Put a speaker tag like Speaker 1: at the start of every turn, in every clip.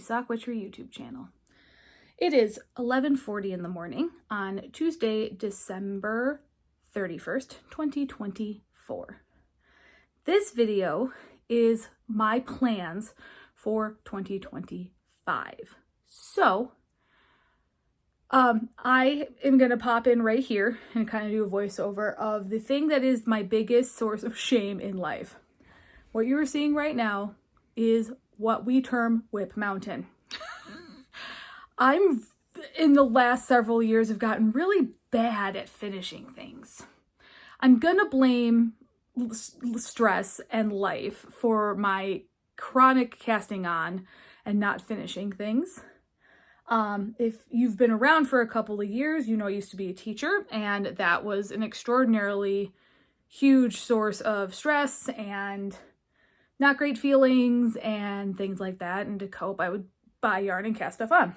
Speaker 1: Sock Witchery YouTube channel. It is 11:40 in the morning on Tuesday, December 31st, 2024. This video is my plans for 2025. So, I am going to pop in right here and kind of do a voiceover of the thing that is my biggest source of shame in life. What you are seeing right now is what we term Whip Mountain. In the last several years, have gotten really bad at finishing things. I'm gonna blame stress and life for my chronic casting on and not finishing things. If you've been around for a couple of years, you know I used to be a teacher, and that was an extraordinarily huge source of stress and not great feelings and things like that. And to cope, I would buy yarn and cast stuff on.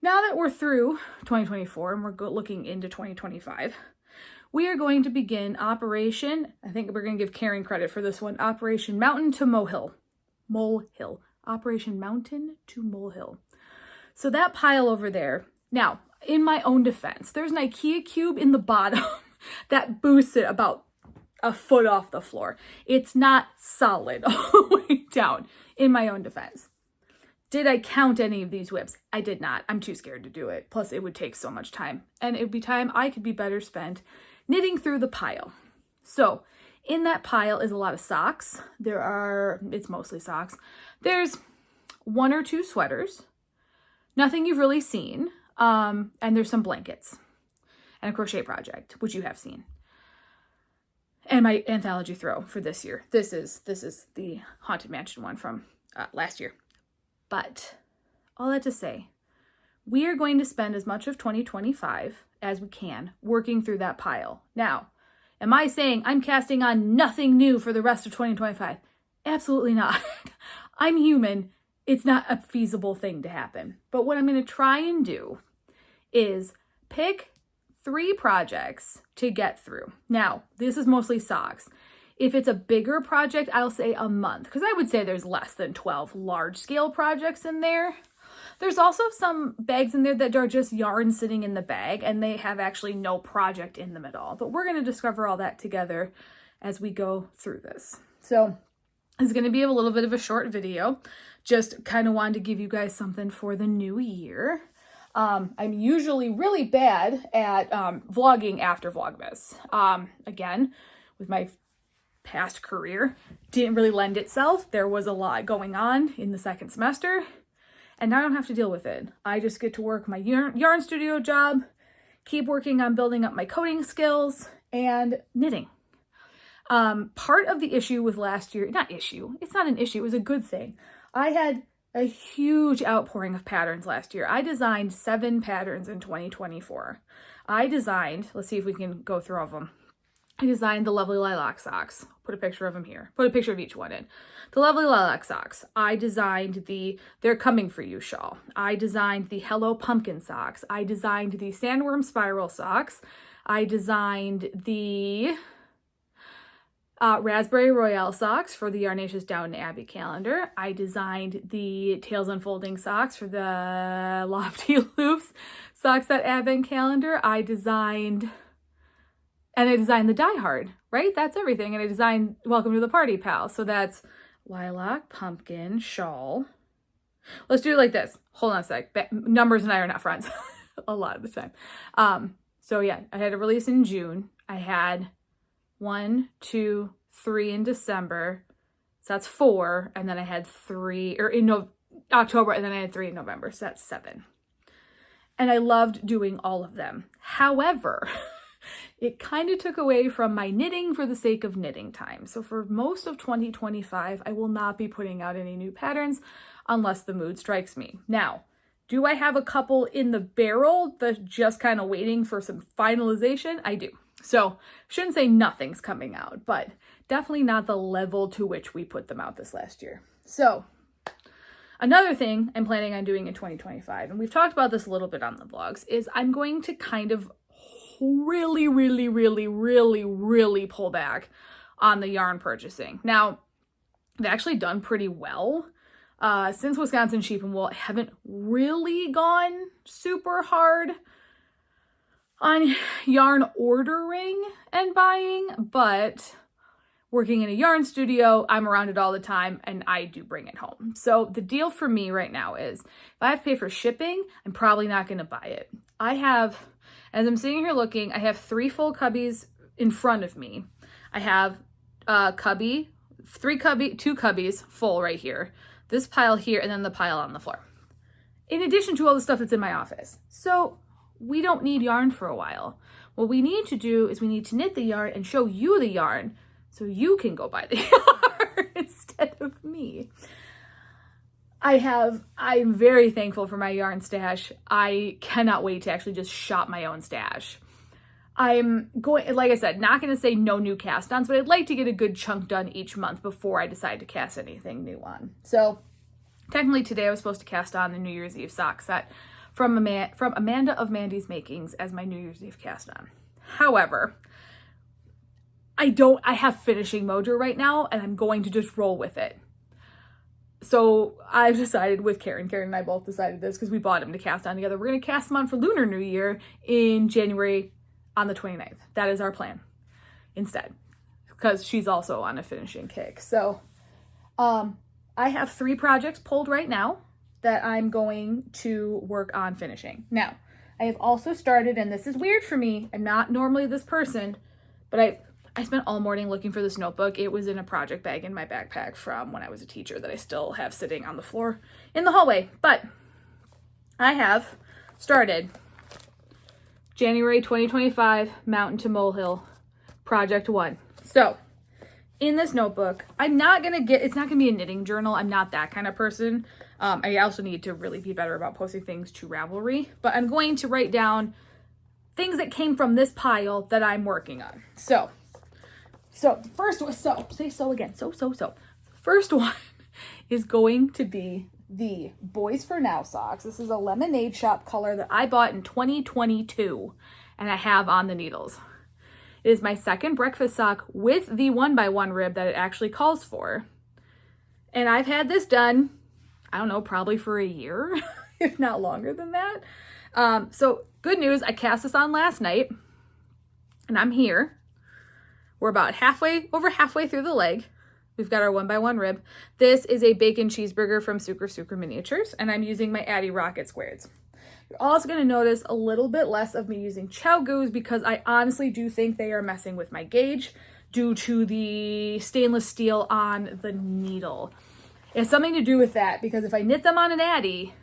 Speaker 1: Now that we're through 2024 and we're looking into 2025, we are going to begin Operation, I think we're going to give Karen credit for this one, Operation Mountain to Molehill. Molehill. Operation Mountain to Molehill. So that pile over there. Now, in my own defense, there's an IKEA cube in the bottom that boosts it about a foot off the floor. It's not solid all the way down, in my own defense. Did I count any of these whips? I did not. I'm too scared to do it. Plus, it would take so much time. And it would be time I could be better spent knitting through the pile. So, in that pile is a lot of socks. It's mostly socks. There's one or two sweaters. Nothing you've really seen. And there's some blankets. And a crochet project, which you have seen. And my anthology throw for this year. This is the Haunted Mansion one from last year. But all that to say, we are going to spend as much of 2025 as we can working through that pile. Now, am I saying I'm casting on nothing new for the rest of 2025? Absolutely not. I'm human. It's not a feasible thing to happen. But what I'm going to try and do is pick 3 projects to get through. Now, this is mostly socks. If it's a bigger project, I'll say a month, because I would say there's less than 12 large-scale projects in there. There's also some bags in there that are just yarn sitting in the bag, and they have actually no project in them at all. But we're going to discover all that together as we go through this. So it's going to be a little bit of a short video. Just kind of wanted to give you guys something for the new year. I'm usually really bad at vlogging after Vlogmas. Again, with my past career, didn't really lend itself. There was a lot going on in the second semester, and now I don't have to deal with it. I just get to work my yarn studio job, keep working on building up my coding skills, and knitting. Part of the issue with last year, it's not an issue, it was a good thing. I had a huge outpouring of patterns last year. I designed 7 patterns in 2024. Let's see if we can go through all of them. I designed the lovely lilac socks. Put a picture of them here. Put a picture of each one in. The lovely lilac socks. I designed the They're Coming For You shawl. I designed the Hello Pumpkin socks. I designed the Sandworm spiral socks. I designed the Raspberry Royale socks for the Yarnaceous Downton Abbey calendar. I designed the Tails Unfolding socks for the Lofty Loops socks that advent calendar. I designed the Die Hard, right? That's everything. And I designed Welcome to the Party, Pal. So that's lilac, pumpkin, shawl. Let's do it like this. Hold on a sec. Numbers and I are not friends a lot of the time. So yeah, I had a release in June. I had 1, 2, 3 in December. So that's 4. And then I had 3 in October, and then I had 3 in November. So that's 7. And I loved doing all of them. However, it kind of took away from my knitting for the sake of knitting time. So for most of 2025, I will not be putting out any new patterns unless the mood strikes me. Now, do I have a couple in the barrel that's just kind of waiting for some finalization? I do. So shouldn't say nothing's coming out, but definitely not the level to which we put them out this last year. So another thing I'm planning on doing in 2025, and we've talked about this a little bit on the vlogs, is I'm going to kind of really pull back on the yarn purchasing. Now, I've actually done pretty well Since Wisconsin Sheep and Wool, I haven't really gone super hard on yarn ordering and buying, but working in a yarn studio, I'm around it all the time and I do bring it home. So the deal for me right now is if I have to pay for shipping, I'm probably not going to buy it. I have, as I'm sitting here looking, I have 3 full cubbies in front of me. I have a cubby, 2 cubbies full right here, this pile here, and then the pile on the floor. In addition to all the stuff that's in my office. So we don't need yarn for a while. What we need to do is we need to knit the yarn and show you the yarn so you can go buy the yarn instead of me. I'm very thankful for my yarn stash. I cannot wait to actually just shop my own stash. I'm going, like I said, not going to say no new cast-ons, but I'd like to get a good chunk done each month before I decide to cast anything new on. So technically today I was supposed to cast on the New Year's Eve sock set from Amanda of Mandi's Makings as my New Year's Eve cast on. However, I have finishing mojo right now and I'm going to just roll with it. So I've decided with Karen and I both decided this because we bought them to cast on together. We're going to cast them on for Lunar New Year in January on the 29th. That is our plan instead, because she's also on a finishing kick. So I have 3 projects pulled right now that I'm going to work on finishing. Now, I have also started, and this is weird for me, I'm not normally this person, but I spent all morning looking for this notebook. It was in a project bag in my backpack from when I was a teacher that I still have sitting on the floor in the hallway. But I have started January 2025 Mountain to Molehill Project 1. So in this notebook, it's not going to be a knitting journal. I'm not that kind of person. I also need to really be better about posting things to Ravelry, but I'm going to write down things that came from this pile that I'm working on. So the first one, First one is going to be the Boys for Now socks. This is a lemonade shop color that I bought in 2022 and I have on the needles. It is my second breakfast sock with the 1x1 rib that it actually calls for. And I've had this done, I don't know, probably for a year, if not longer than that. So good news, I cast this on last night and I'm here. We're about over halfway through the leg. We've got our 1x1 rib. This is a bacon cheeseburger from Sucre Minatures, and I'm using my Addy Rocket Squares. You're also going to notice a little bit less of me using chow goos because I honestly do think they are messing with my gauge due to the stainless steel on the needle. It has something to do with that because if I knit them on an Addy,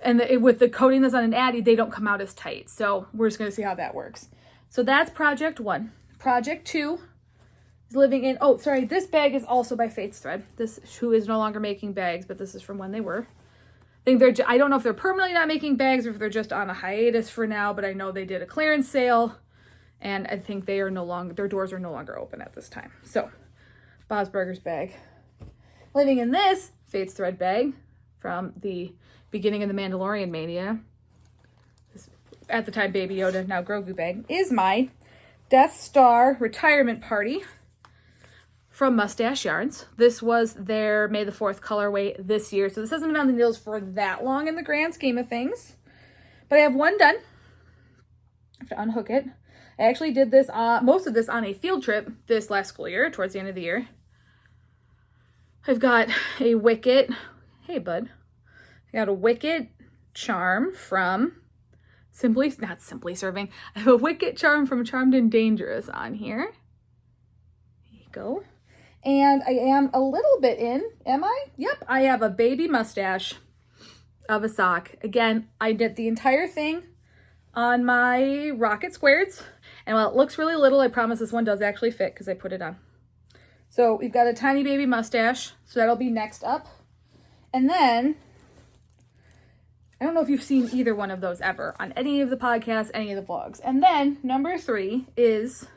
Speaker 1: and with the coating that's on an Addy, they don't come out as tight. So we're just going to see how that works. So that's project 1. Project 2 is living in, this bag is also by Faith's Thread. This, who is no longer making bags, but this is from when they were. I don't know if they're permanently not making bags or if they're just on a hiatus for now, but I know they did a clearance sale and I think their doors are no longer open at this time. So, Bob's Burgers bag. Living in this Faith's Thread bag from the beginning of the Mandalorian mania, this, at the time Baby Yoda, now Grogu bag, is my Death Star Retirement Party from Mustache Yarns. This was their May the 4th colorway this year. So this hasn't been on the needles for that long in the grand scheme of things. But I have one done. I have to unhook it. I actually did this, most of this on a field trip this last school year, towards the end of the year. I've got a Wicket. Hey, bud. I got a Wicket charm from not Simply Serving. I have a Wicket charm from Charmed and Dangerous on here. There you go. And I am a little bit in, am I? Yep, I have a baby mustache of a sock. Again, I did the entire thing on my Rocket Squares. And while it looks really little, I promise this one does actually fit because I put it on. So we've got a tiny baby mustache. So that'll be next up. And then, I don't know if you've seen either one of those ever on any of the podcasts, any of the vlogs. And then number 3 is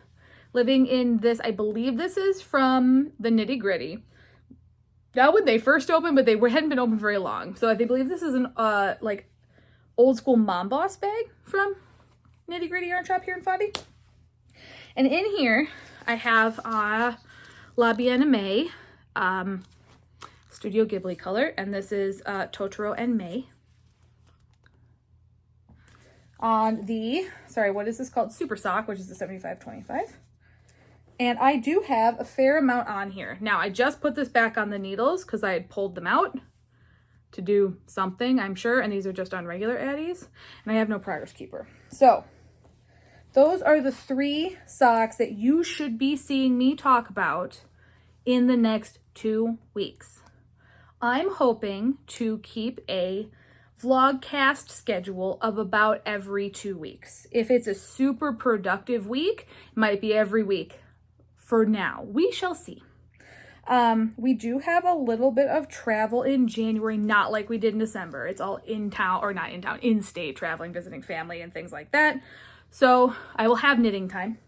Speaker 1: living in this, I believe this is from the Nitty Gritty. Not when they first opened, but they hadn't been open very long. So I believe this is an like old school Mom Boss bag from Nitty Gritty Yarn Shop here in Foddy. And in here, I have La Bien Aimee Studio Ghibli color, and this is Totoro and May. On the, sorry, what is this called? Super Sock, which is the 7525. And I do have a fair amount on here. Now, I just put this back on the needles because I had pulled them out to do something, I'm sure, and these are just on regular Addies, and I have no progress keeper. So, those are the 3 socks that you should be seeing me talk about in the next 2 weeks. I'm hoping to keep a vlogcast schedule of about every 2 weeks. If it's a super productive week, it might be every week. For now, we shall see. We do have a little bit of travel in January, not like we did in December. It's all in town, or not in town, in-state traveling, visiting family and things like that. So I will have knitting time.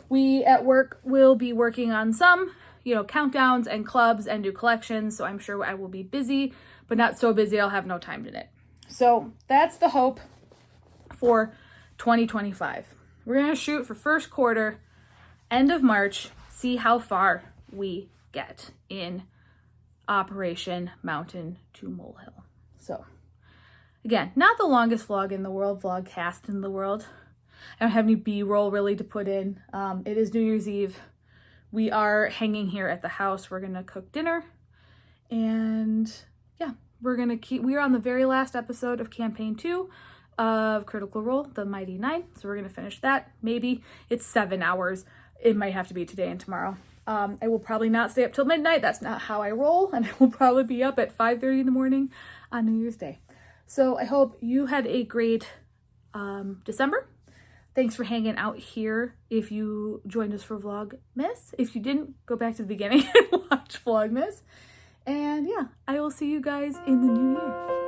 Speaker 1: We at work will be working on some, countdowns and clubs and new collections. So I'm sure I will be busy, but not so busy I'll have no time to knit. So that's the hope for 2025. We're going to shoot for first quarter, end of March, see how far we get in Operation Mountain to Molehill. So again, not the longest vlog in the world, vlogcast in the world. I don't have any B-roll really to put in. It is New Year's Eve. We are hanging here at the house. We're going to cook dinner. And yeah, we are on the very last episode of campaign 2 of Critical Role, the Mighty 9. So we're going to finish that. Maybe it's 7 hours. It might have to be today and tomorrow. I will probably not stay up till midnight. That's not how I roll. And I will probably be up at 5:30 in the morning on New Year's Day. So I hope you had a great December. Thanks for hanging out here if you joined us for Vlogmas. If you didn't, go back to the beginning and watch Vlogmas. And yeah, I will see you guys in the new year.